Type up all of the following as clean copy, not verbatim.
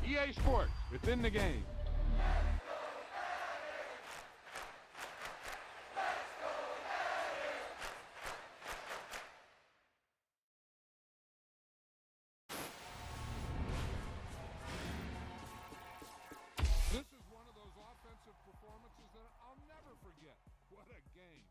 EA Sports, within the game. This is one of those offensive performances that I'll never forget. What a game.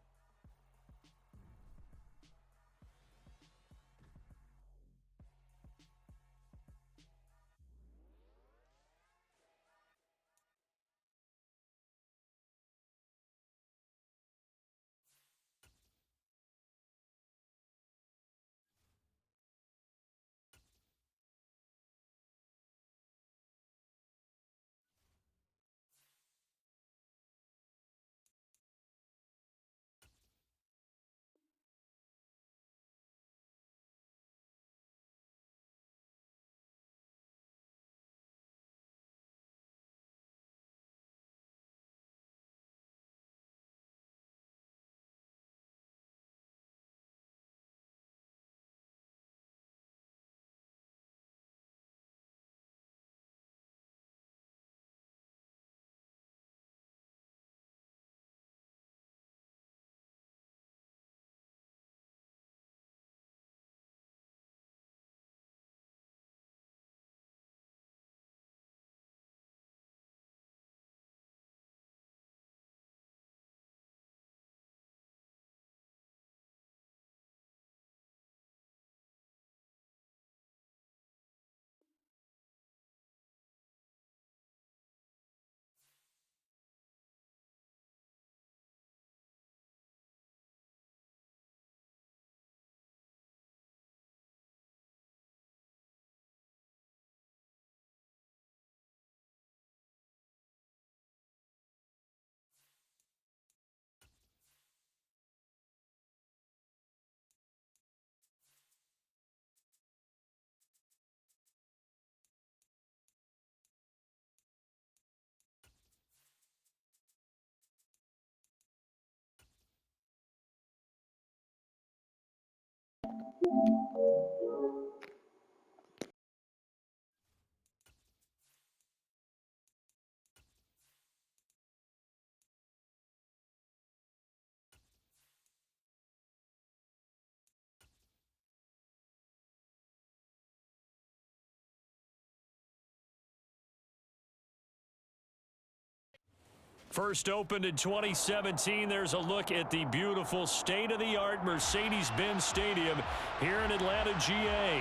First opened in 2017, there's a look at the beautiful state-of-the-art Mercedes-Benz Stadium here in Atlanta, GA.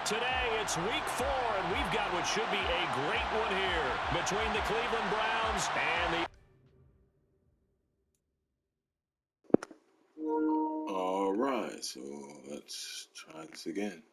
Today, it's week 4, and we've got what should be a great one here between the Cleveland Browns and the... All right, so let's try this again.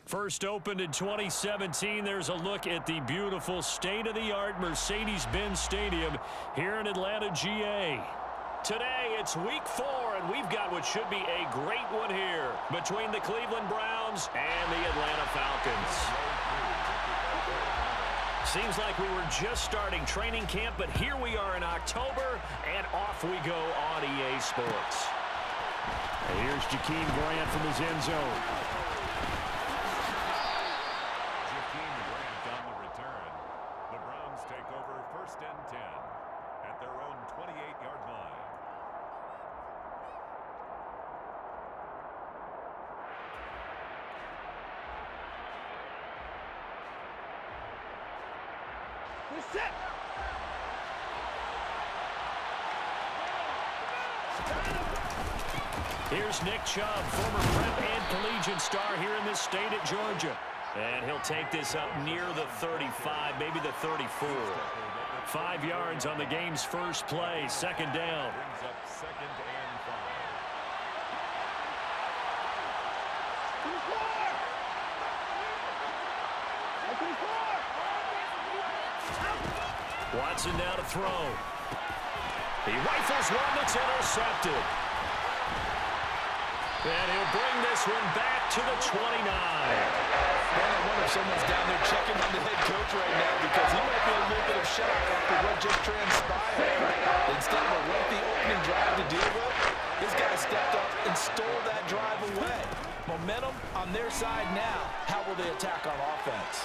First opened in 2017, there's a look at the beautiful state-of-the-art Mercedes-Benz Stadium here in Atlanta, GA. Today, it's week 4, and we've got what should be a great one here between the Cleveland Browns and the Atlanta Falcons. Seems like we were just starting training camp, but here we are in October, and off we go on EA Sports. And here's Jakeem Grant from his end zone. Jakeem Grant on the return. The Browns take over 1st and 10 at their own 28-yard line. Set. Here's Nick Chubb, former prep and collegiate star here in this state at Georgia. And he'll take this up near the 35, maybe the 34. 5 yards on the game's first play, 2nd down. Brings up 2nd and 5. Watson now to throw. He rifles one that's intercepted. And he'll bring this one back to the 29. Man, I wonder if someone's down there checking on the head coach right now because he might be in a little bit of shock after what just transpired. Instead of a lengthy opening drive to deal with, this guy stepped up and stole that drive away. Momentum on their side now. How will they attack on offense?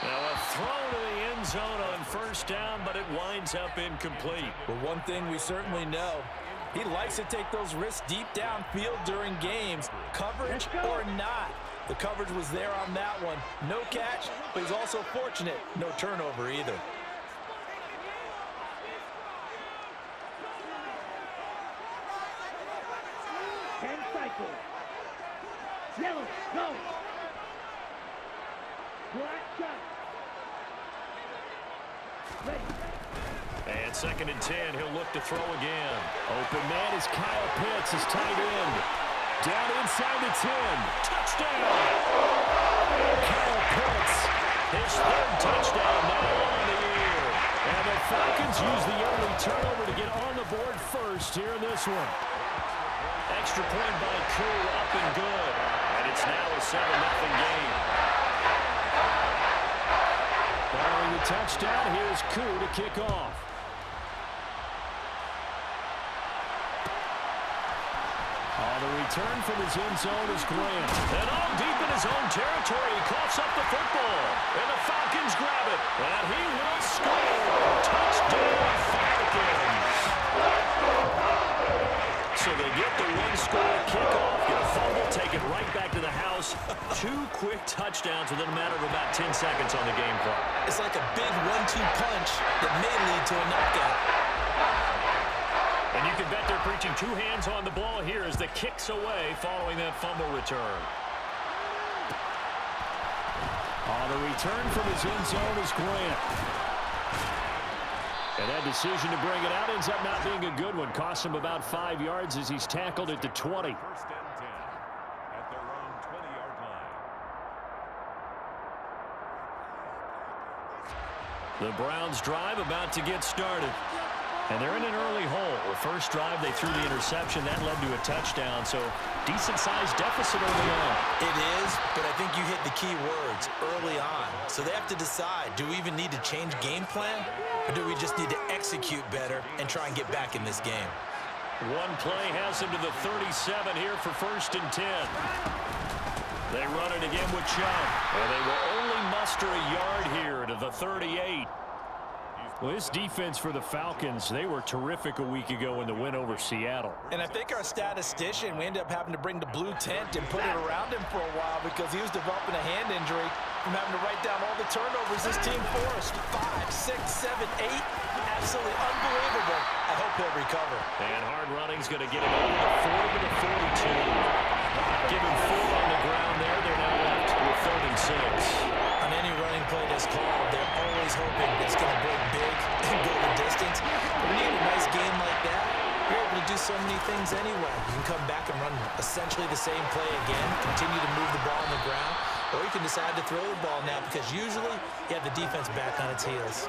Now a throw to the end zone on 1st down, but it winds up incomplete. But one thing we certainly know, he likes to take those risks deep downfield during games, coverage or not. The coverage was there on that one. No catch, but he's also fortunate. No turnover either. Yellow, go! Black shot. Ready. And 2nd and 10, he'll look to throw again. Open man is Kyle Pitts, his tight end. Down inside the 10. Touchdown! Kyle Pitts, his 3rd touchdown now on the year. And the Falcons use the early turnover to get on the board first here in this one. Extra point by Koo, up and good. And it's now a 7-0 game. Following the touchdown, here's Koo to kick off. On the return from his end zone is Grant. And all deep in his own territory, he coughs up the football. And the Falcons grab it. And he will score. Touchdown, Falcons. So they get the one-score kickoff, get a fumble, take it right back to the house. 2 quick touchdowns within a matter of about 10 seconds on the game clock. It's like a big 1-2 punch that may lead to a knockout. And you can bet they're preaching 2 hands on the ball here as the kick's away following that fumble return. On the return from his end zone is Grant. And that decision to bring it out ends up not being a good one. Costs him about 5 yards as he's tackled at the 20. 1st and 10 at their own 20-yard line. The Browns drive about to get started. And they're in an early hole. The first drive, they threw the interception. That led to a touchdown, so decent-sized deficit early on. It is, but I think you hit the key words, early on. So they have to decide, do we even need to change game plan? Or do we just need to execute better and try and get back in this game? One play has him to the 37 here for 1st and 10. They run it again with Chubb. And they will only muster a yard here to the 38. Well, this defense for the Falcons, they were terrific a week ago in the win over Seattle. And I think our statistician, we ended up having to bring the blue tent and put it around him for a while because he was developing a hand injury from having to write down all the turnovers this team forced. 5, 6, 7, 8. Absolutely unbelievable. I hope he'll recover. And hard running's going to get him over the 40 to the 42. Give him 4 on the ground there. They're now left with 3rd and 6. On any running play that's called, they're always hoping it's going to break big and go the distance. But when you have a nice game like that, you're able to do so many things anyway. You can come back and run essentially the same play again, continue to move the ball on the ground. or he can decide to throw the ball now because usually you have the defense back on its heels.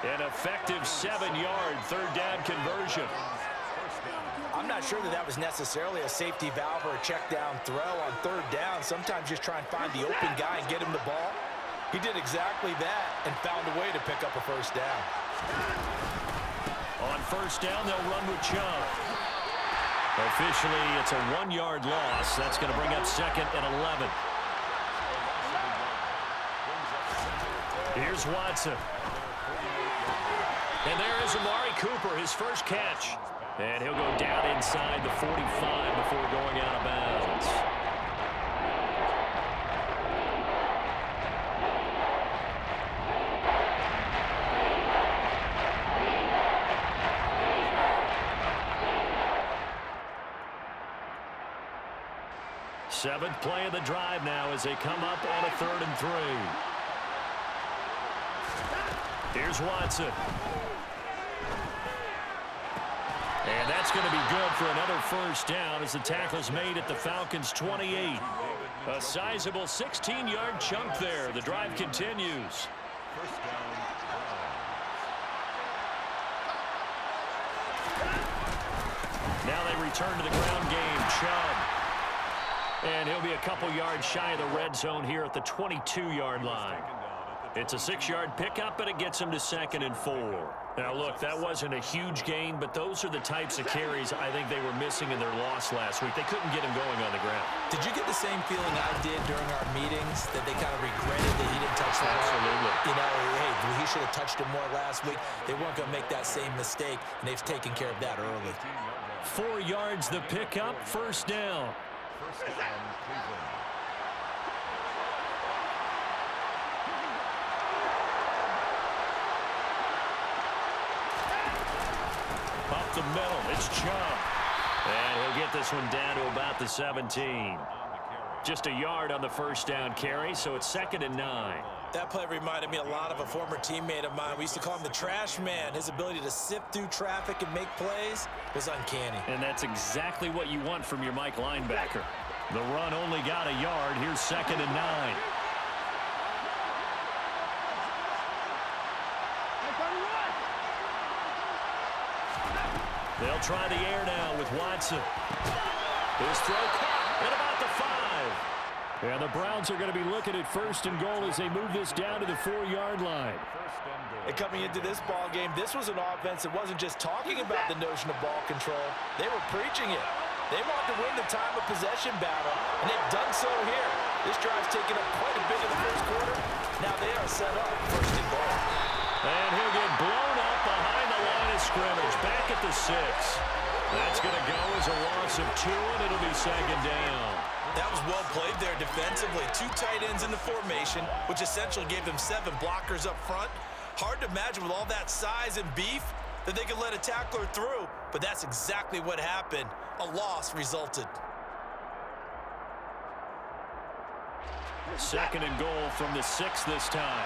An effective 7-yard third down conversion. I'm not sure that was necessarily a safety valve or a check down throw on third down. Sometimes just try and find the open guy and get him the ball. He did exactly that and found a way to pick up a first down. On first down, they'll run with Chubb. Officially, it's a 1-yard loss. That's going to bring up second and 11. Here's Watson. And there is Amari Cooper, his first catch. And he'll go down inside the 45 before going out of bounds. Seventh play of the drive now as they come up on a 3rd and 3. Here's Watson. And that's going to be good for another first down as the tackle's made at the Falcons' 28. A sizable 16-yard chunk there. The drive continues. First down. Now they return to the ground game. Chubb. And he'll be a couple yards shy of the red zone here at the 22-yard line. It's a 6-yard pickup, but it gets him to 2nd and 4. Now, look, that wasn't a huge gain, but those are the types of carries I think they were missing in their loss last week. They couldn't get him going on the ground. Did you get the same feeling I did during our meetings, that they kind of regretted that he didn't touch the ball? Absolutely. You know, hey, he should have touched it more last week. They weren't going to make that same mistake, and they've taken care of that early. 4 yards the pickup, first down. First down, Cleveland. Up the middle, it's Chubb. And he'll get this one down to about the 17. Just a yard on the first down carry, so it's 2nd and 9. That play reminded me a lot of a former teammate of mine. We used to call him the trash man. His ability to sift through traffic and make plays was uncanny. And that's exactly what you want from your Mike linebacker. The run only got a yard. Here's 2nd and 9. They'll try the air now with Watson. His throw caught at about the 5. And the Browns are going to be looking at 1st and goal as they move this down to the 4-yard line. And coming into this ball game, this was an offense that wasn't just talking about the notion of ball control. They were preaching it. They want to win the time of possession battle, and they've done so here. This drive's taken up quite a bit in the first quarter. Now they are set up 1st and goal. And he'll get blown up behind the line of scrimmage, back at the 6. That's going to go as a loss of 2, and it'll be 2nd down. That was well played there defensively. 2 tight ends in the formation, which essentially gave them 7 blockers up front. Hard to imagine with all that size and beef that they could let a tackler through, but that's exactly what happened. A loss resulted. 2nd and goal from the 6 this time.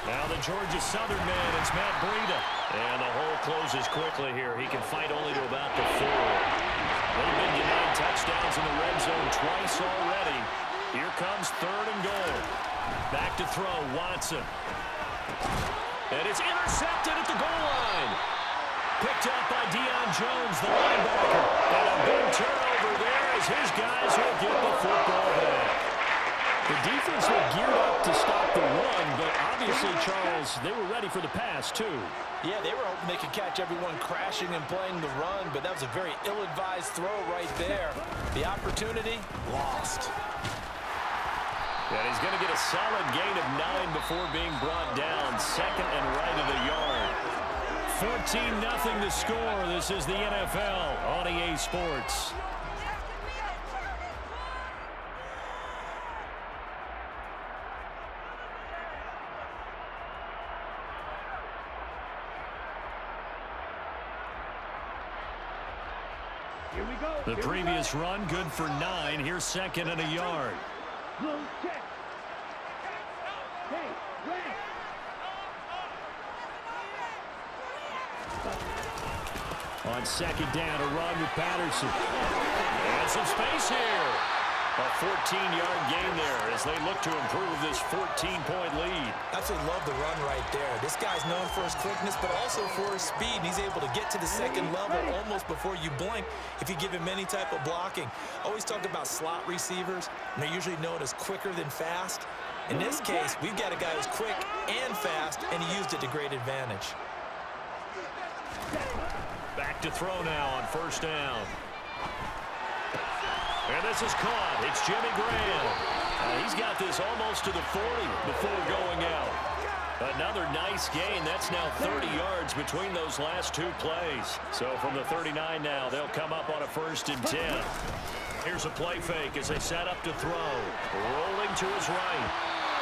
Now the Georgia Southern man, it's Matt Breida. And the hole closes quickly here. He can fight only to about the 4. They've been denied touchdowns in the red zone twice already. Here comes 3rd and goal. Back to throw, Watson. And it's intercepted at the goal line. Picked up by Deion Jones, the linebacker. And a big turnover there as his guys will get the football back. The defense looked geared up to stop the run, but obviously, Charles, they were ready for the pass, too. Yeah, they were hoping they could catch everyone crashing and playing the run, but that was a very ill-advised throw right there. The opportunity, lost. And he's going to get a solid gain of 9 before being brought down. 2nd and right of the yard. 14-0 to score. This is the NFL on EA Sports. The previous run, good for 9. Here's 2nd and a yard. Blue check. Hey, red. On second down, a run with Patterson. And some space here. A 14-yard gain there as they look to improve this 14-point lead. Absolutely love the run right there. This guy's known for his quickness, but also for his speed. He's able to get to the second level almost before you blink if you give him any type of blocking. Always talk about slot receivers, and they're usually known as quicker than fast. In this case, we've got a guy who's quick and fast, and he used it to great advantage. Back to throw now on first down. And this is caught. It's Jimmy Graham. He's got this almost to the 40 before going out. Another nice gain. That's now 30 yards between those last two plays. So from the 39 now, they'll come up on a 1st and 10. Here's a play fake as they set up to throw. Rolling to his right.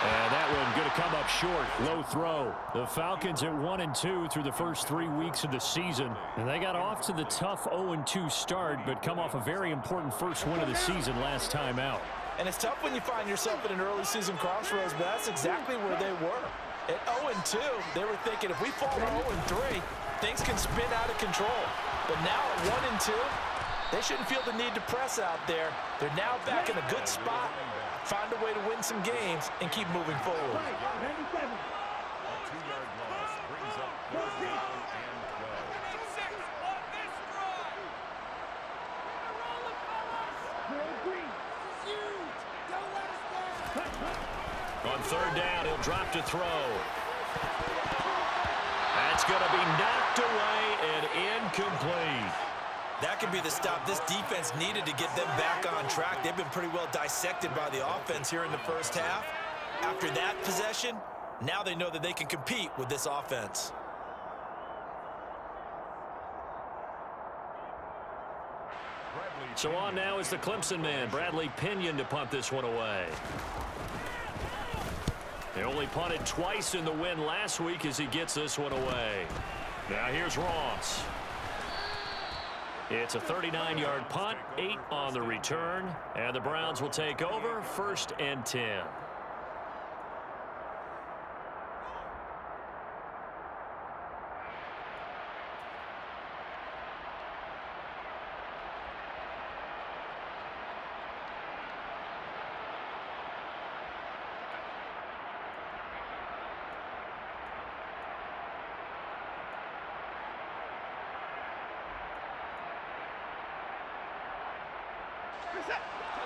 And that one going to come up short. Low throw. The Falcons at 1-2 through the first 3 weeks of the season. And they got off to the tough 0-2 start, but come off a very important first win of the season last time out. And it's tough when you find yourself at an early season crossroads, but that's exactly where they were. At 0-2, they were thinking if we fall to 0-3, things can spin out of control. But now at 1-2, they shouldn't feel the need to press out there. They're now back in a good spot. Find a way to win some games and keep moving forward. 97. A 2-yard loss brings up 4th down and 12. On 3rd down, he'll drop to throw. That's going to be knocked away and incomplete. That could be the stop this defense needed to get them back on track. They've been pretty well dissected by the offense here in the first half. After that possession, now they know that they can compete with this offense. So on now is the Clemson man, Bradley Pinion, to punt this one away. They only punted twice in the win last week as he gets this one away. Now here's Ross. It's a 39-yard punt, 8 on the return, and the Browns will take over 1st and 10.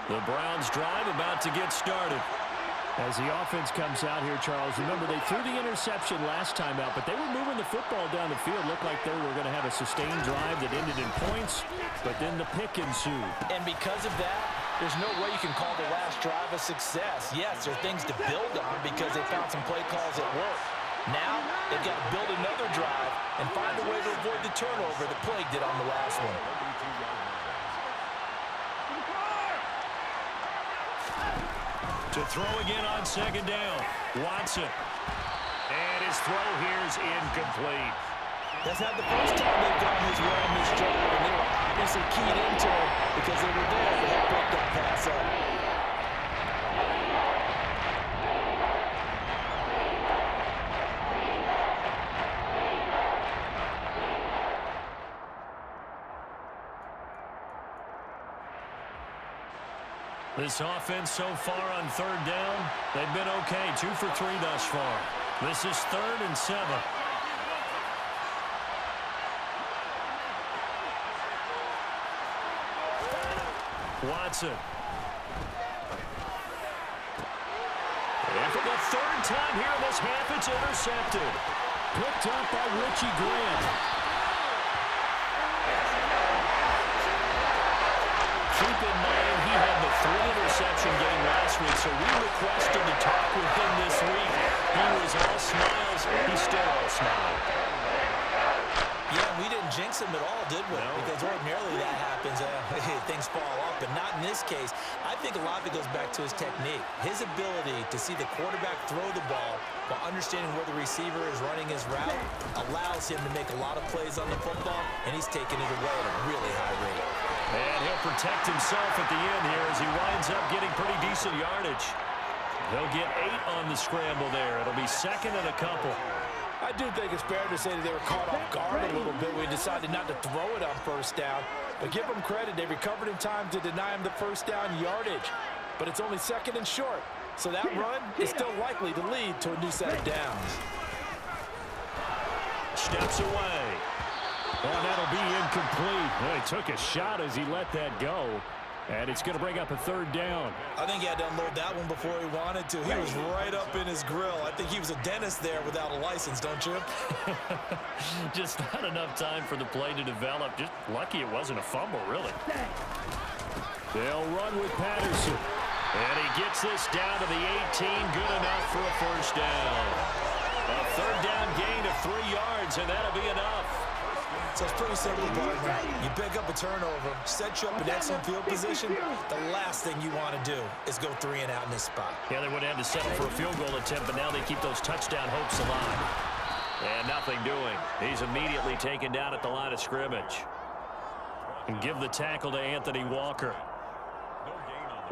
The Browns drive about to get started. As the offense comes out here, Charles, remember they threw the interception last time out, but they were moving the football down the field. Looked like they were going to have a sustained drive that ended in points, but then the pick ensued. And because of that, there's no way you can call the last drive a success. Yes, there are things to build on because they found some play calls that work. Now, they've got to build another drive and find a way to avoid the turnover that plagued it on the last one. To throw again on 2nd down. Watson. And his throw here is incomplete. That's not the first time they've gone his way on this drive, and they were obviously keyed into him because they were there to help break that pass up. This offense so far on 3rd down, they've been okay. 2 for 3 thus far. This is 3rd and 7. Watson. And for the 3rd time here in this half, it's intercepted. Picked up by Richie Grant. Keep in mind, he had the 3-interception game last week, so we requested to talk with him this week. He was all smiles. He's still all smiles. Yeah, we didn't jinx him at all, did we? No. Because ordinarily that happens. Things fall off, but not in this case. I think a lot of it goes back to his technique. His ability to see the quarterback throw the ball while understanding where the receiver is running his route allows him to make a lot of plays on the football, and he's taking it away at a really high rate. And he'll protect himself at the end here as he winds up getting pretty decent yardage. He'll get 8 on the scramble there. It'll be 2nd and a couple. I I do think it's fair to say that they were caught off guard a little bit. We decided not to throw it on first down. But give them credit. They recovered in time to deny him the first down yardage. But it's only second and short. So that run is still likely to lead to a new set of downs. Steps away. And that'll be incomplete. Well, he took a shot as he let that go. And it's going to bring up a third down. I think he had to unload that one before he wanted to. He was right up in his grill. I think he was a dentist there without a license, don't you? Just not enough time for the play to develop. Just lucky it wasn't a fumble, really. They'll run with Patterson. And he gets this down to the 18. Good enough for a first down. A third down gain of 3 yards, and that'll be enough. So it's pretty simple, partner. You pick up a turnover, set you up in excellent field position. The last thing you want to do is go 3 and out in this spot. Yeah, they would have had to settle for a field goal attempt, but now they keep those touchdown hopes alive. And nothing doing. He's immediately taken down at the line of scrimmage. And give the tackle to Anthony Walker.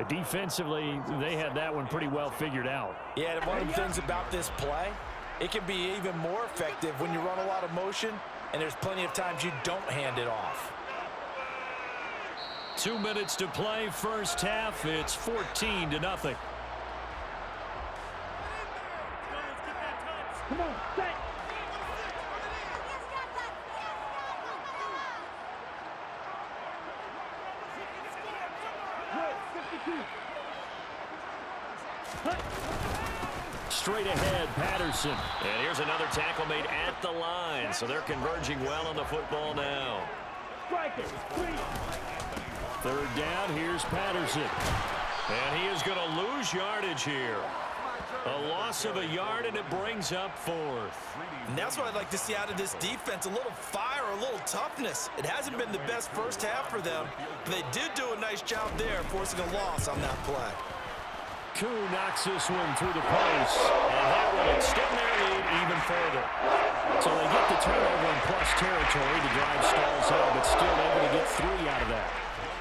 Defensively, they had that one pretty well figured out. Yeah, and one of the things about this play, it can be even more effective when you run a lot of motion, and there's plenty of times you don't hand it off. 2 minutes to play, first half. It's 14-0. Come on, set. Straight ahead, Patterson. And here's another tackle made at the line. So they're converging well on the football now. Strike it. 3. Third down, here's Patterson. And he is going to lose yardage here. A loss of a yard, and it brings up 4th. And that's what I'd like to see out of this defense, a little fire, a little toughness. It hasn't been the best first half for them, but they did do a nice job there, forcing a loss on that play. Koo knocks this one through the post, and that will extend their lead even further. So they get the turnover in plus territory. The drive stalls out, but still able to get 3 out of that.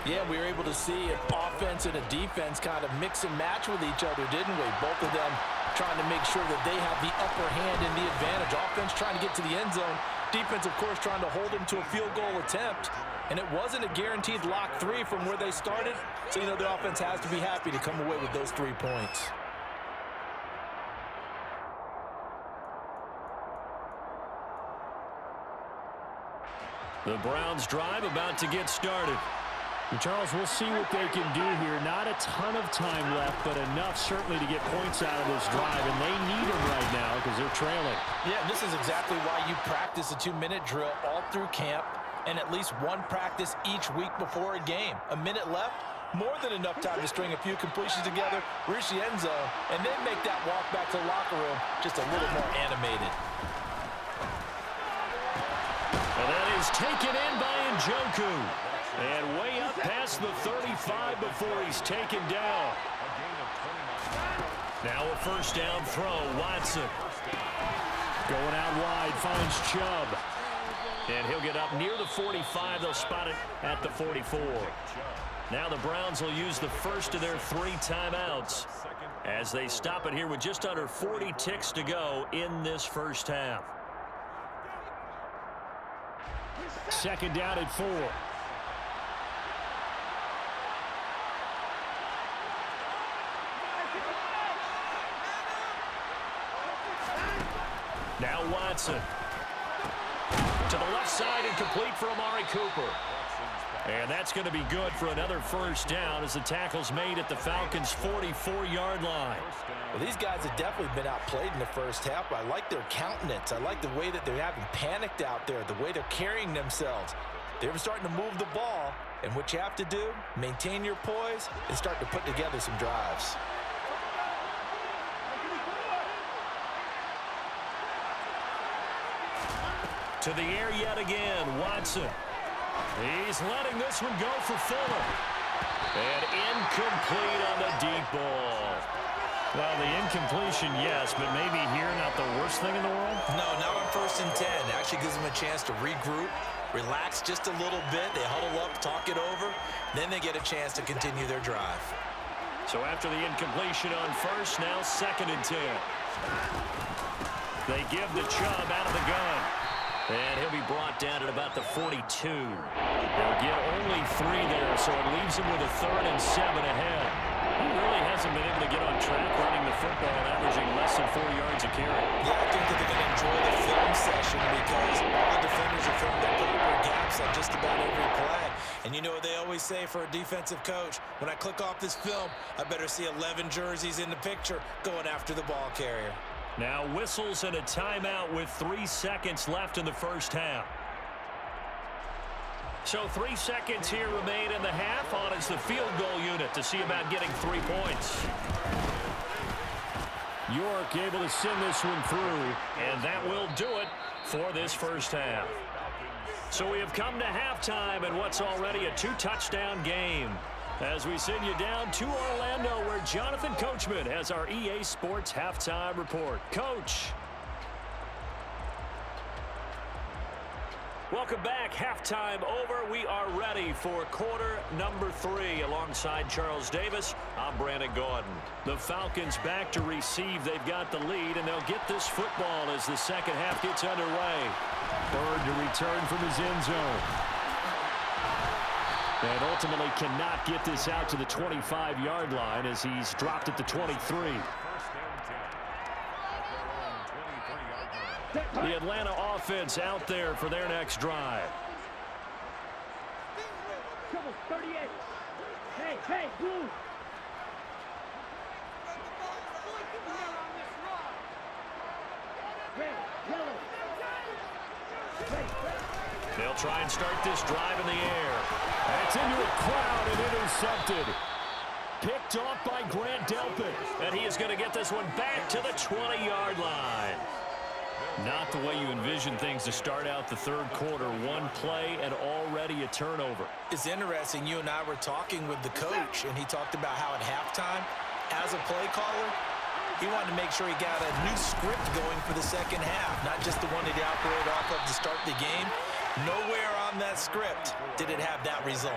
Yeah, we were able to see an offense and a defense kind of mix and match with each other, didn't we? Both of them trying to make sure that they have the upper hand and the advantage. Offense trying to get to the end zone. Defense, of course, trying to hold them to a field goal attempt. And it wasn't a guaranteed lock 3 from where they started. So, you know, the offense has to be happy to come away with those 3 points. The Browns drive about to get started. And Charles, we'll see what they can do here. Not a ton of time left, but enough certainly to get points out of this drive. And they need them right now because they're trailing. Yeah, and this is exactly why you practice a 2-minute drill all through camp and at least one practice each week before a game. A minute left, more than enough time to string a few completions together, reach the end zone, and then make that walk back to the locker room just a little more animated. And that is taken in by Njoku. And way up past the 35 before he's taken down. Now a first down throw, Watson. Going out wide, finds Chubb. And he'll get up near the 45. They'll spot it at the 44. Now the Browns will use the first of their 3 timeouts as they stop it here with just under 40 ticks to go in this first half. Second down at 4. Now Watson. To the left side and complete for Amari Cooper. And that's going to be good for another first down as the tackle's made at the Falcons' 44-yard line. Well, these guys have definitely been outplayed in the first half, but I like their countenance. I like the way that they haven't panicked out there, the way they're carrying themselves. They're starting to move the ball, and what you have to do, maintain your poise and start to put together some drives. To the air yet again, Watson. He's letting this one go for Fuller. And incomplete on the deep ball. Well, the incompletion, yes, but maybe here not the worst thing in the world? No, not on 1st and 10. Actually gives them a chance to regroup, relax just a little bit. They huddle up, talk it over. Then they get a chance to continue their drive. So after the incompletion on first, now 2nd and 10. They give to Chubb out of the gun. And he'll be brought down at about the 42. They'll get only 3 there, so it leaves him with a 3rd and 7 ahead. He really hasn't been able to get on track running the football, averaging less than 4 yards a carry. Yeah, I think that they're going to enjoy the film session because all the defenders have found their proper gaps on just about every play. And you know what they always say for a defensive coach? When I click off this film, I better see 11 jerseys in the picture going after the ball carrier. Now whistles and a timeout with 3 seconds left in the first half. So 3 seconds here remain in the half. On is the field goal unit to see about getting 3 points. York able to send this one through, and that will do it for this first half. So we have come to halftime in what's already a 2-touchdown game, as we send you down to Orlando, where Jonathan Coachman has our EA Sports Halftime Report. Coach. Welcome back. Halftime over. We are ready for quarter number 3. Alongside Charles Davis, I'm Brandon Gordon. The Falcons back to receive. They've got the lead, and they'll get this football as the second half gets underway. Bird to return from his end zone. And ultimately cannot get this out to the 25-yard line as he's dropped at the 23. The Atlanta offense out there for their next drive. Trouble, 38. Hey, blue. Red, yellow. They'll try and start this drive in the air. That's into a crowd and intercepted. Picked off by Grant Delpit. And he is going to get this one back to the 20-yard line. Not the way you envision things to start out the third quarter. One play and already a turnover. It's interesting. You and I were talking with the coach, and he talked about how at halftime, as a play caller, he wanted to make sure he got a new script going for the second half, not just the one that he operated off of to start the game. Nowhere on that script did it have that result.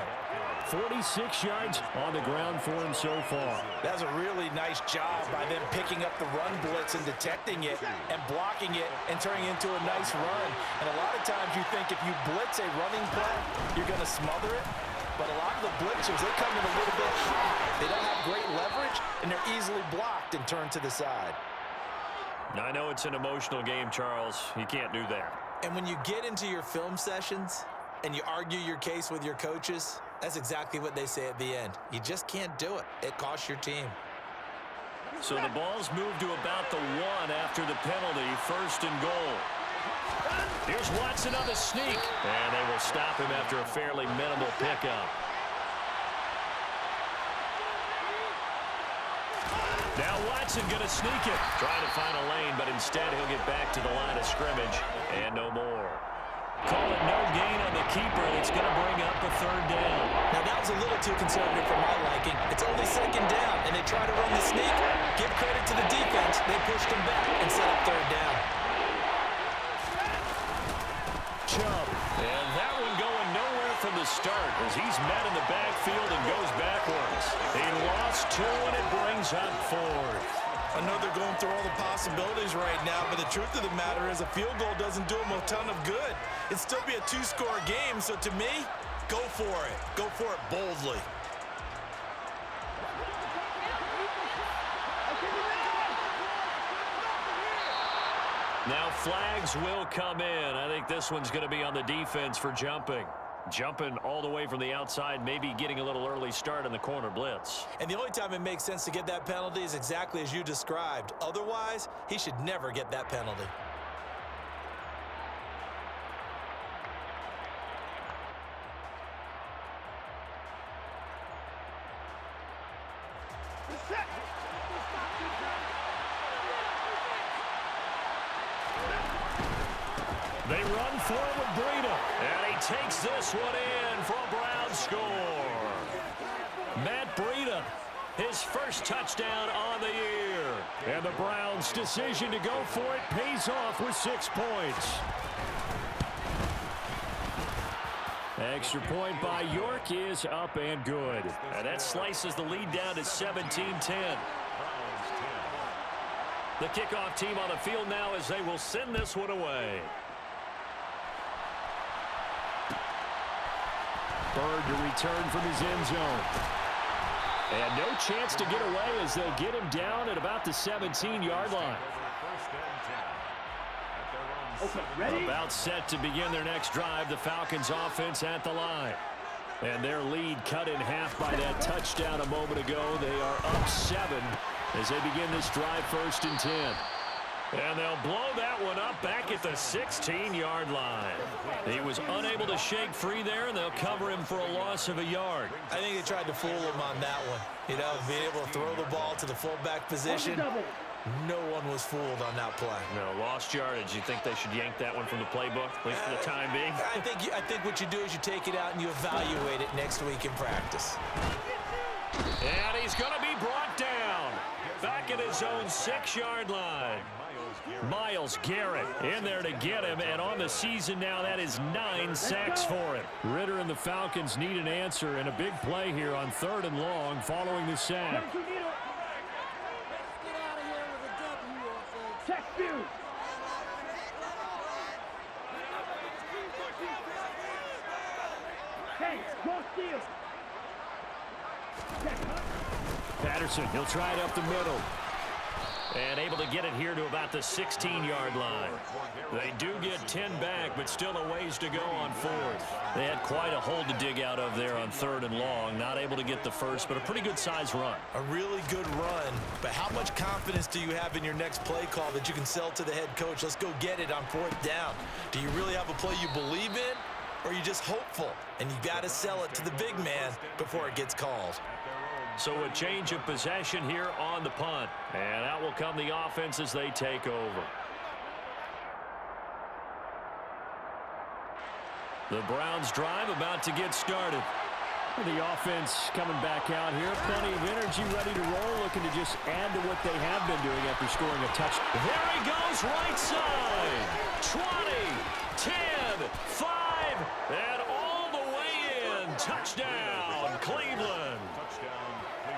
46 yards on the ground for him so far. That's a really nice job by them picking up the run blitz and detecting it and blocking it and turning it into a nice run. And a lot of times you think if you blitz a running play, you're going to smother it. But a lot of the blitzers, they come in a little bit high. They don't have great leverage, and they're easily blocked and turned to the side. Now, I know it's an emotional game, Charles. You can't do that. And when you get into your film sessions and you argue your case with your coaches, that's exactly what they say at the end. You just can't do it. It costs your team. So the ball's moved to about the 1 after the penalty. 1st and goal. Here's Watson on the sneak. And they will stop him after a fairly minimal pickup. Now Watson going to sneak it. Trying to find a lane, but instead he'll get back to the line of scrimmage. And no more. Call it no gain on the keeper, and it's going to bring up a 3rd down. Now, that was a little too conservative for my liking. It's only 2nd down, and they try to run the sneak. Give credit to the defense. They pushed him back and set up 3rd down. Chubb. And that one going nowhere from the start as he's met in the backfield and goes backwards. He lost 2, and it brings up 4th. I know they're going through all the possibilities right now, but the truth of the matter is a field goal doesn't do them a ton of good. It'd still be a 2-score game, so to me, go for it. Go for it boldly. Now flags will come in. I think this one's going to be on the defense for jumping. Jumping all the way from the outside, maybe getting a little early start in the corner blitz. And the only time it makes sense to get that penalty is exactly as you described. Otherwise, he should never get that penalty. They run for it with Breida. And he takes this one in for a Brown score. Matt Breida, his first touchdown on the year. And the Browns' decision to go for it pays off with 6 points. Extra point by York is up and good. And that slices the lead down to 17-10. The kickoff team on the field now as they will send this one away. Bird to return from his end zone. And no chance to get away as they'll get him down at about the 17-yard line. Okay, ready? About set to begin their next drive. The Falcons offense at the line. And their lead cut in half by that touchdown a moment ago. They are up 7 as they begin this drive 1st and 10. And they'll blow that one up back at the 16-yard line. He was unable to shake free there, and they'll cover him for a loss of a yard. I think they tried to fool him on that one. You know, being able to throw the ball to the fullback position. No one was fooled on that play. No, lost yardage. You think they should yank that one from the playbook, at least for the time being? I think what you do is you take it out and you evaluate it next week in practice. And he's going to be brought down back at his own 6-yard line. Myles Garrett in there to get him, and on the season now, that is 9 sacks for him. Ritter and the Falcons need an answer and a big play here on 3rd and long following the sack. Check you. Hey, go steal. Patterson, he'll try it up the middle. And able to get it here to about the 16-yard line. They do get 10 back, but still a ways to go on 4th. They had quite a hole to dig out of there on 3rd and long. Not able to get the first, but a pretty good-sized run. A really good run, but how much confidence do you have in your next play call that you can sell to the head coach? Let's go get it on 4th down. Do you really have a play you believe in, or are you just hopeful? And you got to sell it to the big man before it gets called. So a change of possession here on the punt. And out will come the offense as they take over. The Browns drive about to get started. The offense coming back out here. Plenty of energy, ready to roll, looking to just add to what they have been doing after scoring a touchdown. There he goes, right side. 20, 10, 5, and all the way in. Touchdown, Cleveland.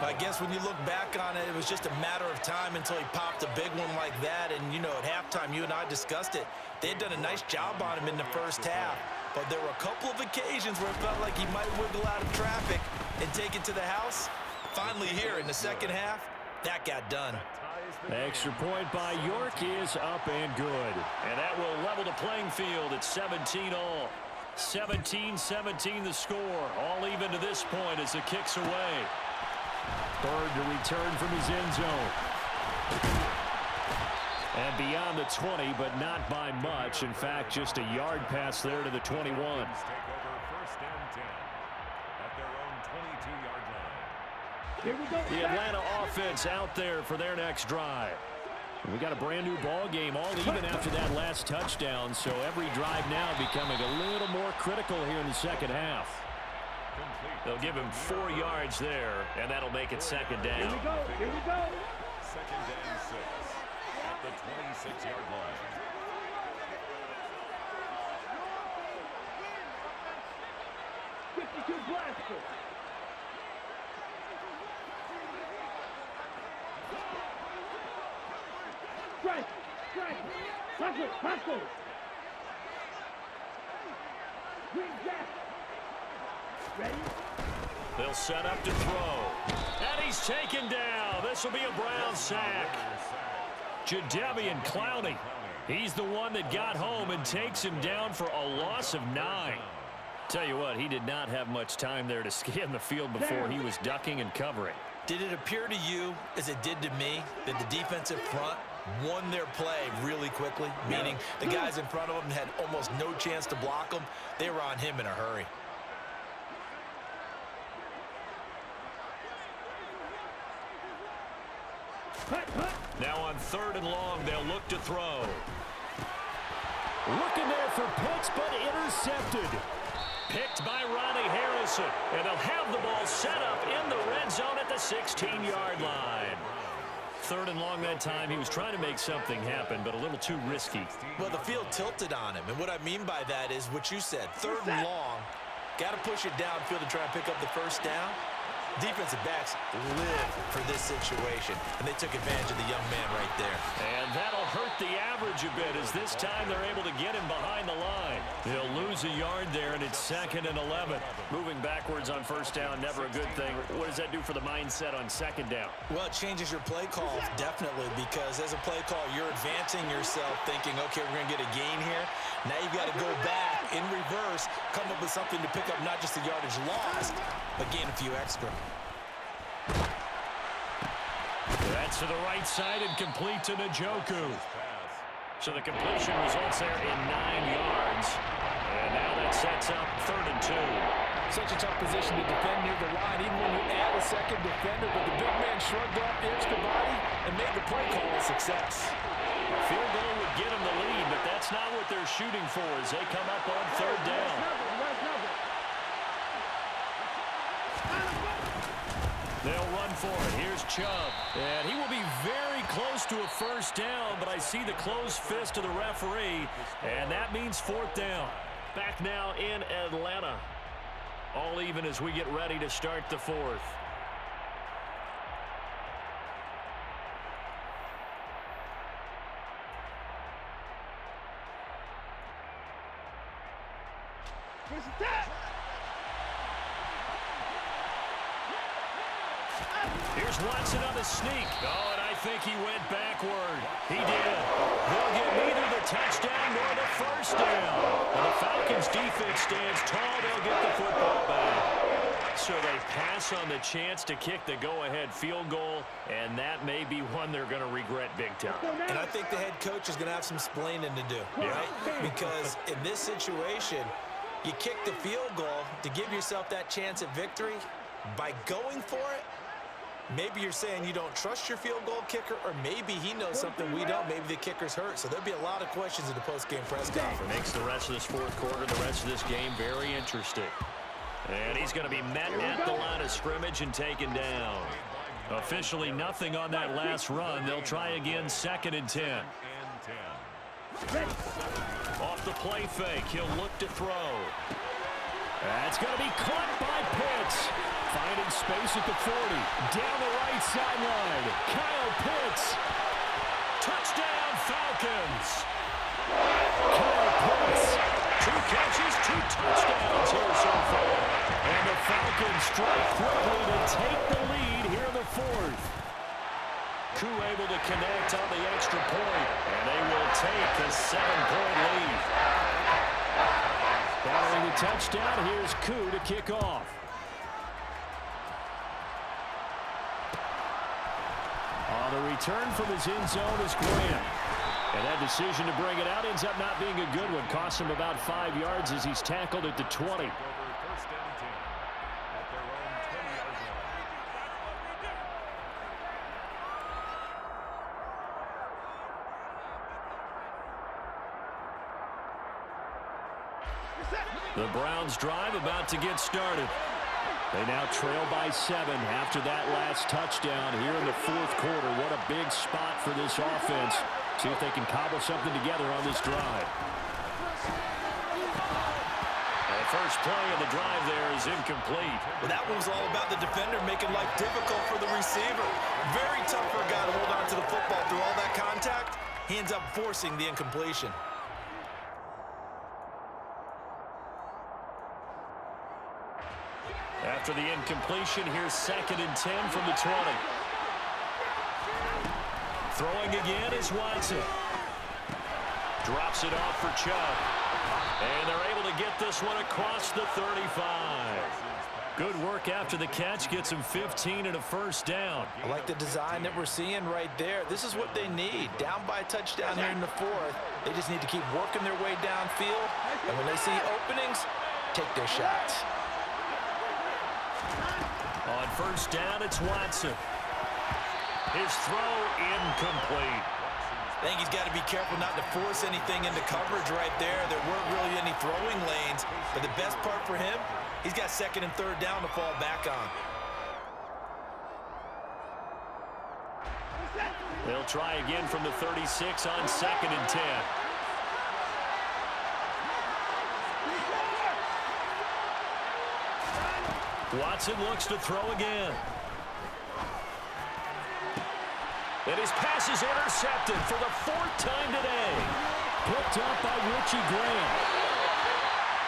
I guess when you look back on it, it was just a matter of time until he popped a big one like that. And, you know, at halftime, you and I discussed it. They had done a nice job on him in the first half. But there were a couple of occasions where it felt like he might wiggle out of traffic and take it to the house. Finally here in the second half, that got done. The extra point by York is up and good. And that will level the playing field at 17 all. 17-17 the score. All even to this point as the kick's away. Bird to return from his end zone. And beyond the 20, but not by much. In fact, just a yard pass there to the 21. Take over 1st and 10 at their own 22-yard line. Here we go. The Atlanta offense out there for their next drive. We got a brand new ball game, all even after that last touchdown. So every drive now becoming a little more critical here in the second half. They'll give him 4 yards there, and that'll make it 2nd down. Here we go. Here we go. 2nd and 6 at the 26-yard line. Blaster. Strike. Hustle. Green Jack. Ready? They'll set up to throw. And he's taken down. This will be a Brown sack. Jadeveon Clowney. He's the one that got home and takes him down for a loss of 9. Tell you what, he did not have much time there to scan the field before he was ducking and covering. Did it appear to you, as it did to me, that the defensive front won their play really quickly? Meaning the guys in front of them had almost no chance to block them. They were on him in a hurry. Now on 3rd and long, they'll look to throw. Looking there for Pitts, but intercepted. Picked by Ronnie Harrison. And they'll have the ball set up in the red zone at the 16-yard line. 3rd and long that time. He was trying to make something happen, but a little too risky. Well, the field tilted on him. And what I mean by that is what you said. 3rd and long. Got to push it downfield to try and pick up the 1st down. Defensive backs live for this situation, and they took advantage of the young man right there. And that'll hurt the average a bit as this time they're able to get him behind the line. He'll lose a yard there, and it's 2nd and 11. Moving backwards on first down, never a good thing. What does that do for the mindset on second down? Well, it changes your play call, definitely, because as a play call, you're advancing yourself thinking, okay, we're going to get a gain here. Now you've got to go back in reverse, come up with something to pick up not just the yardage lost, but gain a few extra. That's to the right side and complete to Njoku. So the completion results there in 9 yards. And now that sets up 3rd and 2. Such a tough position to defend near the line, even when you add a second defender, but the big man shrugged off the extra body and made the play call a success. Field goal would get them the lead, but that's not what they're shooting for as they come up on 3rd down. They'll run for it. Here's Chubb. And he will be very close to a first down, but I see the closed fist of the referee, and that means 4th down. Back now in Atlanta. All even as we get ready to start the 4th. Here's Watson on the sneak. Oh, and I think he went backward. He did. They'll get neither the touchdown nor the first down. And the Falcons' defense stands tall. They'll get the football back. So they pass on the chance to kick the go-ahead field goal, and that may be one they're going to regret big time. And I think the head coach is going to have some splaining to do, right? Because in this situation, you kick the field goal to give yourself that chance at victory. By going for it, maybe you're saying you don't trust your field goal kicker, or maybe he knows something we don't. Maybe the kicker's hurt. So there'll be a lot of questions in the post-game press conference. Makes the rest of this 4th quarter, the rest of this game, very interesting. And he's going to be met at the line of scrimmage and taken down. Officially nothing on that last run. They'll try again, 2nd and 10. Off the play fake, he'll look to throw. That's going to be caught by Pitts. Finding space at the 40. Down the right sideline. Kyle Pitts. Touchdown, Falcons. Kyle Pitts. 2 catches, 2 touchdowns here so far. And the Falcons strike quickly to take the lead here in the 4th. Koo able to connect on the extra point. And they will take a 7-point lead. Following the touchdown, here's Koo to kick off. On the return from his end zone is Grant. And that decision to bring it out ends up not being a good one. Costs him about 5 yards as he's tackled at the 20. The Browns drive about to get started. They now trail by 7 after that last touchdown here in the 4th quarter. What a big spot for this offense. See if they can cobble something together on this drive. The first play of the drive there is incomplete. Well, that one was all about the defender making life difficult for the receiver. Very tough for a guy to hold on to the football through all that contact. He ends up forcing the incompletion. After the incompletion, here's 2nd and 10 from the 20. Throwing again is Watson. Drops it off for Chubb. And they're able to get this one across the 35. Good work after the catch. Gets him 15 and a first down. I like the design that we're seeing right there. This is what they need. Down by a touchdown here in the 4th. They just need to keep working their way downfield. And when they see openings, take their shots. On first down, it's Watson. His throw incomplete. I think he's got to be careful not to force anything into coverage right there. There weren't really any throwing lanes. But the best part for him, he's got 2nd and 3rd down to fall back on. They'll try again from the 36 on 2nd and 10. Watson looks to throw again. And his pass is intercepted for the 4th time today. Picked up by Richie Graham.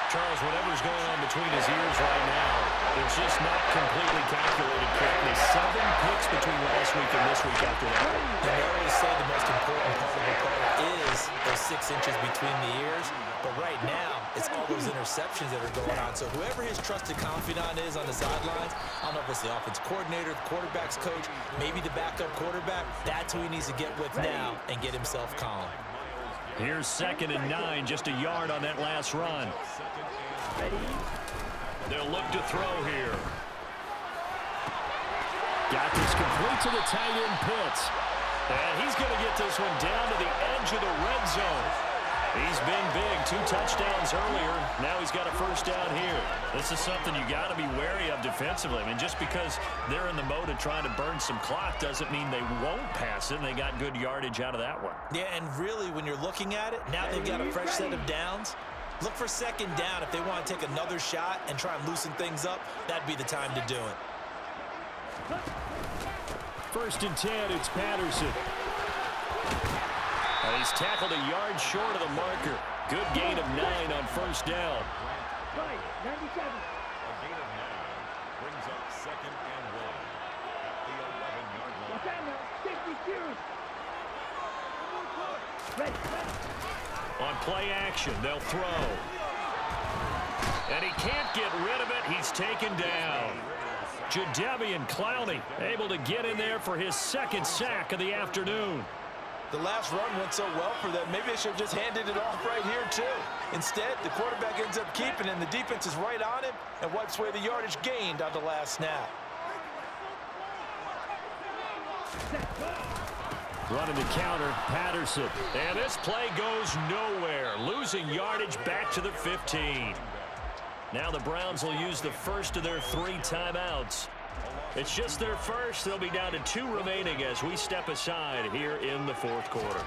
Charles, whatever's going on between his ears right now, it's just not completely calculated correctly. 7 picks between last week and this week after that. And they always say the most important part of a player is those 6 inches between the ears. But right now, it's all those interceptions that are going on. So whoever his trusted confidant is on the sidelines, I don't know if it's the offense coordinator, the quarterback's coach, maybe the backup quarterback, that's who he needs to get with now and get himself calm. Here's 2nd and 9, just a yard on that last run. They'll look to throw here. Got this complete to the tight end Pitts. And he's going to get this one down to the edge of the red zone. He's been big, 2 touchdowns earlier. Now he's got a first down here. This is something you got to be wary of defensively. I mean, just because they're in the mode of trying to burn some clock doesn't mean they won't pass it, and they got good yardage out of that one. Yeah, and really, when you're looking at it, now they've got a fresh set of downs. Look for 2nd down. If they want to take another shot and try and loosen things up, that'd be the time to do it. 1st and 10, it's Patterson. And he's tackled a yard short of the marker. Good gain of 9 on 1st down. Right, 97. A gain of 9 brings up 2nd and 1 at the 11-yard line. What's that now? 60 Ready. On play action, they'll throw. And he can't get rid of it. He's taken down. Jadeveon Clowney able to get in there for his 2nd sack of the afternoon. The last run went so well for them. Maybe they should have just handed it off right here, too. Instead, the quarterback ends up keeping it, and the defense is right on him and wipes away the yardage gained on the last snap. Running the counter, Patterson. And this play goes nowhere. Losing yardage back to the 15. Now the Browns will use the first of their 3 timeouts. It's just their first. They'll be down to 2 remaining as we step aside here in the 4th quarter.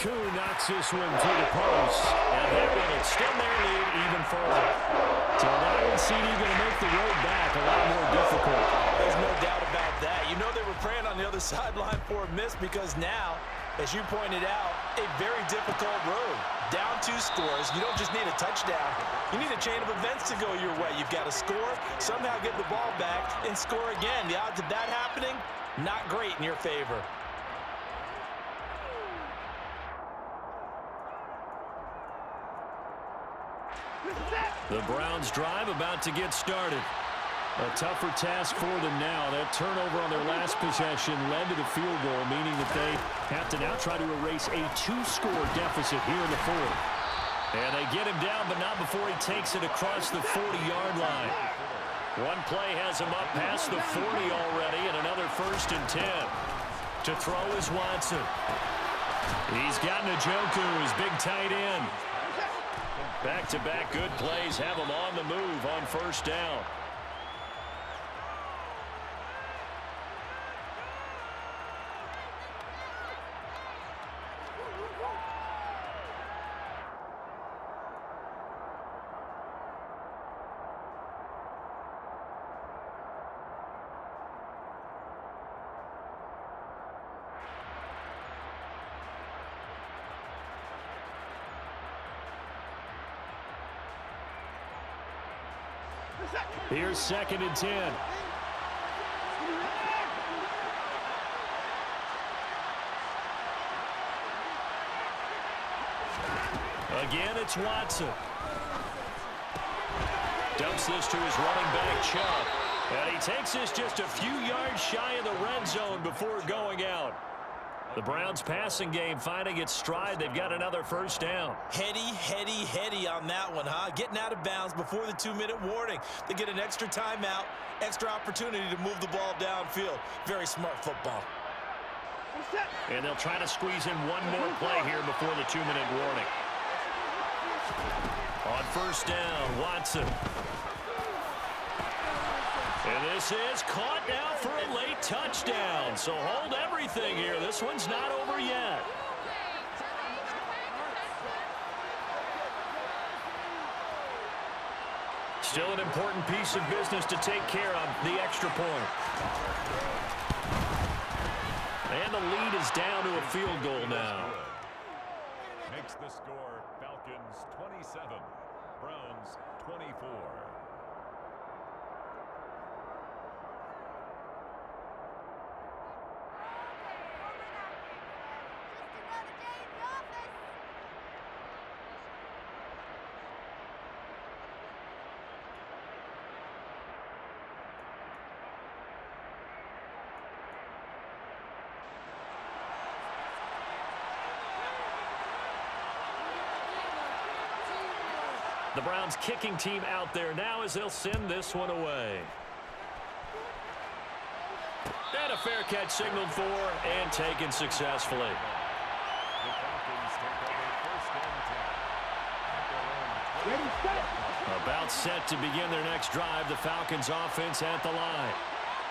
Koo knocks this one through the post. And that will extend their lead even further. So that one seemed going to make the road back a lot more difficult. There's no doubt about that. You know they were praying on the other sideline for a miss because now, as you pointed out, a very difficult road. Down 2 scores. You don't just need a touchdown. You need a chain of events to go your way. You've got to score, somehow get the ball back, and score again. The odds of that happening, not great in your favor. The Browns drive about to get started. A tougher task for them now. That turnover on their last possession led to the field goal, meaning that they have to now try to erase a 2-score deficit here in the 4th. And they get him down, but not before he takes it across the 40-yard line. One play has him up past the 40 already, and another 1st and 10. To throw is Watson. He's got Njoku, his big tight end. Back-to-back good plays have him on the move on 1st down. Here's 2nd and 10. Again, it's Watson. Dumps this to his running back, Chubb. And he takes this just a few yards shy of the red zone before going out. The Browns passing game finding its stride. They've got another 1st down. Heady on that one, huh? Getting out of bounds before the 2-minute warning. They get an extra timeout, extra opportunity to move the ball downfield. Very smart football. And they'll try to squeeze in one more play here before the 2-minute warning. On 1st down, Watson. And this is caught now for a late touchdown. So hold everything here. This one's not over yet. Still an important piece of business to take care of, the extra point. And the lead is down to a field goal now. Makes the score Falcons 27, Browns 24. The Browns kicking team out there now as they'll send this one away. And a fair catch signaled for and taken successfully. The Falcons take over first and 10 at their own 20. Ready, set. About set to begin their next drive. The Falcons offense at the line.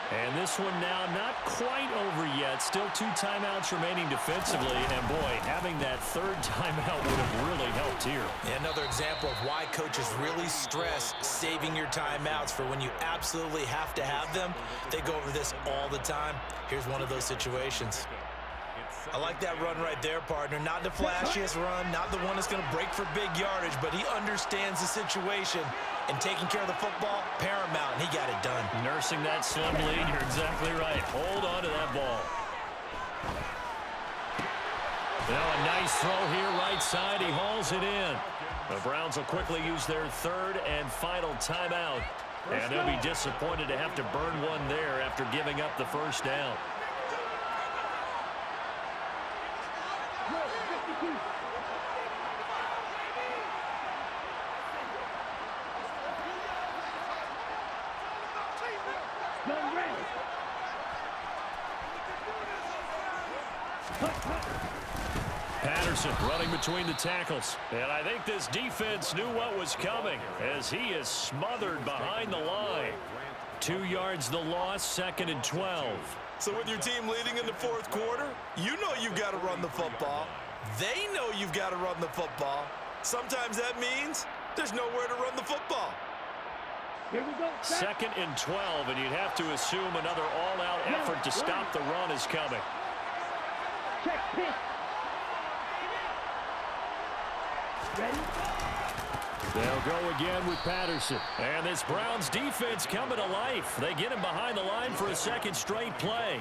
And this one now not quite over yet. Still 2 timeouts remaining defensively. And, boy, having that third timeout would have really helped here. Yeah, another example of why coaches really stress saving your timeouts for when you absolutely have to have them. They go over this all the time. Here's one of those situations. I like that run right there, partner. Not the flashiest run, not the one that's going to break for big yardage, but he understands the situation, and taking care of the football, paramount, and he got it done. Nursing that slim lead, you're exactly right. Hold on to that ball. Now a nice throw here, right side. He hauls it in. The Browns will quickly use their third and final timeout, and they'll be disappointed to have to burn one there after giving up the first down. Patterson running between the tackles. And I think this defense knew what was coming as he is smothered behind the line. 2 yards the loss, 2nd and 12. So with your team leading in the fourth quarter, you know you've got to run the football. They know you've got to run the football. Sometimes that means there's nowhere to run the football. Here we go. 2nd and 12, and you'd have to assume another all-out effort to stop the run is coming. Check pitch. Ready? They'll go again with Patterson. And this Browns defense coming to life. They get him behind the line for a second straight play.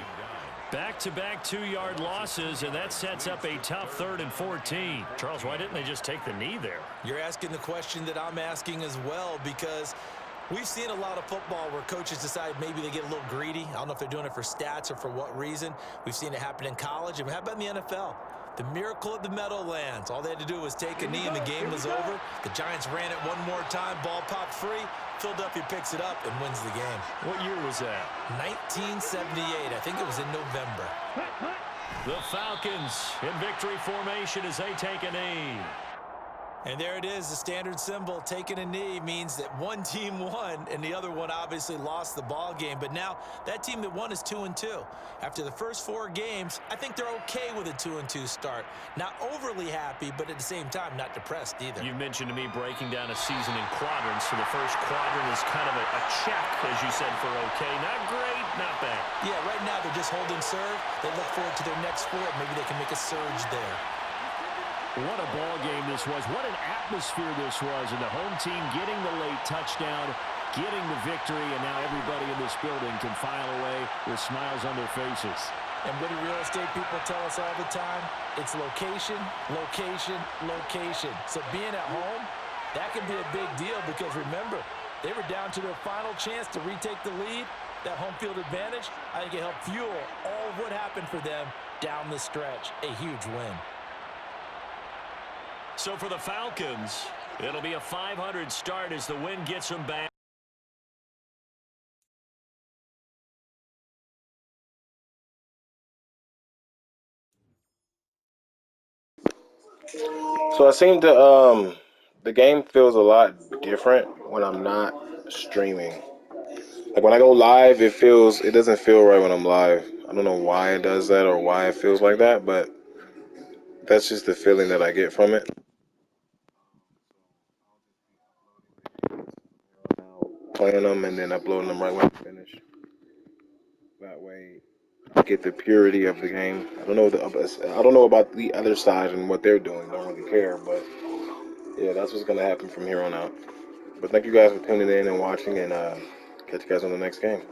Back-to-back 2-yard losses, and that sets up a tough 3rd and 14. Charles, why didn't they just take the knee there? You're asking the question that I'm asking as well, because we've seen a lot of football where coaches decide maybe they get a little greedy. I don't know if they're doing it for stats or for what reason. We've seen it happen in college, and how about in the NFL? The miracle of the Meadowlands. All they had to do was take a knee and the game was over. The Giants ran it one more time. Ball popped free. Philadelphia picks it up and wins the game. What year was that? 1978. I think it was in November. The Falcons in victory formation as they take a knee. And there it is, the standard symbol. Taking a knee means that one team won and the other one obviously lost the ball game. But now that team that won is 2-2. After the first 4 games, I think they're okay with a 2-2 start. Not overly happy, but at the same time, not depressed either. You mentioned to me breaking down a season in quadrants. So the first quadrant is kind of a check, as you said, for okay. Not great, not bad. Yeah, right now they're just holding serve. They look forward to their next 4. Maybe they can make a surge there. What a ball game this was. What an atmosphere this was. And the home team getting the late touchdown, getting the victory, and now everybody in this building can file away with smiles on their faces. And what do real estate people tell us all the time? It's location, location, location. So being at home, that can be a big deal because remember, they were down to their final chance to retake the lead. That home field advantage, I think it helped fuel all of what happened for them down the stretch. A huge win. So for the Falcons, it'll be a 500 start as the win gets them back. So I seem to the game feels a lot different when I'm not streaming. Like when I go live, it doesn't feel right when I'm live. I don't know why it does that or why it feels like that, but that's just the feeling that I get from it. playing them and then uploading them right when I finish. That way, I get the purity of the game. I don't know about the other side and what they're doing. Don't really care, but yeah, that's what's gonna happen from here on out. But thank you guys for tuning in and watching, and catch you guys on the next game.